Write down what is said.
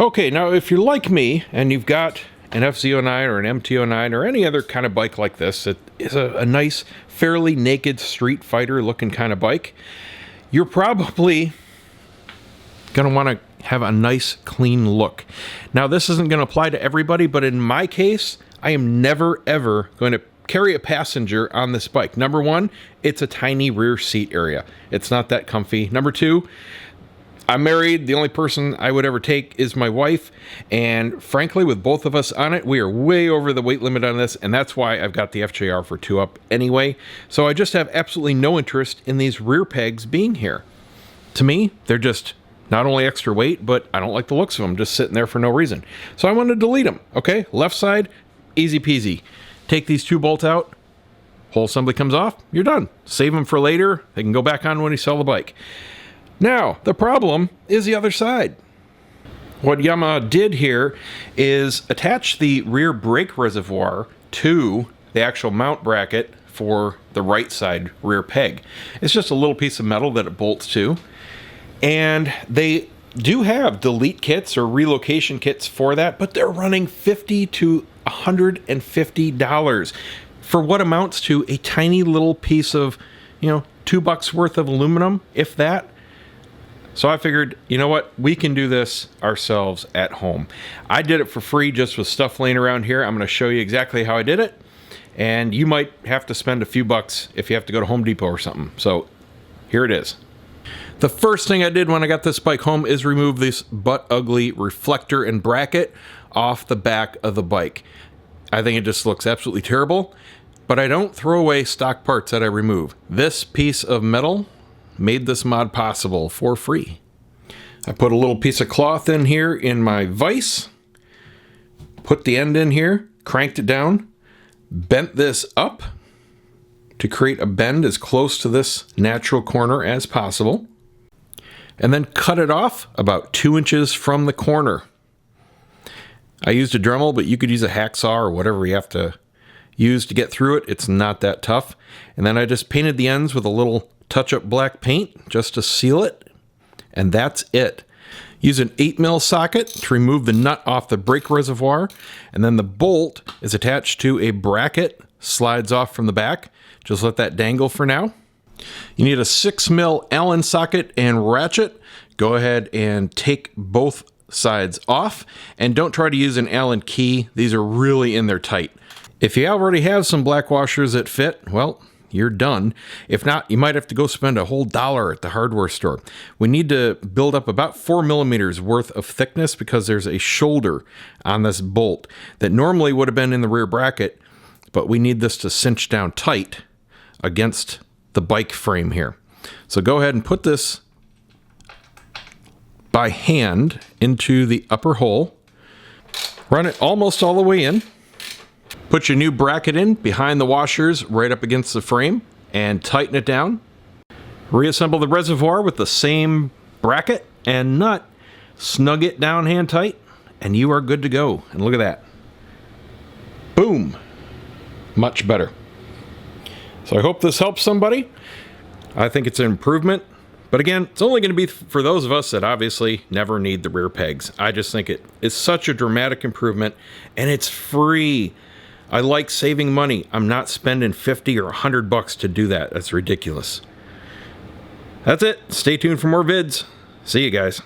Okay, now if you're like me and you've got an FZ09 or an MT09 or any other kind of bike like this, it is a nice, fairly naked street fighter looking kind of bike, you're probably going to want to have a nice, clean look. Now, this isn't going to apply to everybody, but in my case, I am never, ever going to carry a passenger on this bike. Number one, it's a tiny rear seat area. It's not that comfy. Number two, I'm married. The only person I would ever take is my wife. And frankly, with both of us on it, we are way over the weight limit on this. And that's why I've got the FJR for 2-up anyway. So I just have absolutely no interest in these rear pegs being here. To me, they're just not only extra weight, but I don't like the looks of them just sitting there for no reason. So I want to delete them. Okay, left side, easy peasy. Take these 2 bolts out. Whole assembly comes off. You're done. Save them for later. They can go back on when you sell the bike. Now, the problem is the other side. What Yamaha did here is attach the rear brake reservoir to the actual mount bracket for the right side rear peg. It's just a little piece of metal that it bolts to. And they do have delete kits or relocation kits for that, but they're running $50 to $150 for what amounts to a tiny little piece of, $2 worth of aluminum, if that. So I figured, you know what? We can do this ourselves at home. I did it for free just with stuff laying around here. I'm going to show you exactly how I did it. And you might have to spend a few bucks if you have to go to Home Depot or something. So here it is. The first thing I did when I got this bike home is remove this butt ugly reflector and bracket off the back of the bike. I think it just looks absolutely terrible, but I don't throw away stock parts that I remove. This piece of metal made this mod possible for free. I put a little piece of cloth in here in my vise, put the end in here, cranked it down, bent this up to create a bend as close to this natural corner as possible, and then cut it off about 2 inches from the corner. I used a Dremel, but you could use a hacksaw or whatever you have to use to get through it. It's not that tough. And then I just painted the ends with a little touch-up black paint just to seal it, and that's it. Use an 8mm socket to remove the nut off the brake reservoir, and then the bolt is attached to a bracket, slides off from the back. Just let that dangle for now. You need a 6mm Allen socket and ratchet. Go ahead and take both sides off, and don't try to use an Allen key. These are really in there tight. If you already have some black washers that fit, well, you're done. If not, you might have to go spend a whole $1 at the hardware store. We need to build up about 4mm worth of thickness because there's a shoulder on this bolt that normally would have been in the rear bracket, but we need this to cinch down tight against the bike frame here. So go ahead and put this by hand into the upper hole. Run it almost all the way in. Put your new bracket in behind the washers right up against the frame and tighten it down. Reassemble the reservoir with the same bracket and nut. Snug it down hand tight and you are good to go. And look at that. Boom. Much better. So I hope this helps somebody. I think it's an improvement. But again, it's only going to be for those of us that obviously never need the rear pegs. I just think it is such a dramatic improvement and it's free. I like saving money. I'm not spending 50 or 100 bucks to do that. That's ridiculous. That's it. Stay tuned for more vids. See you guys.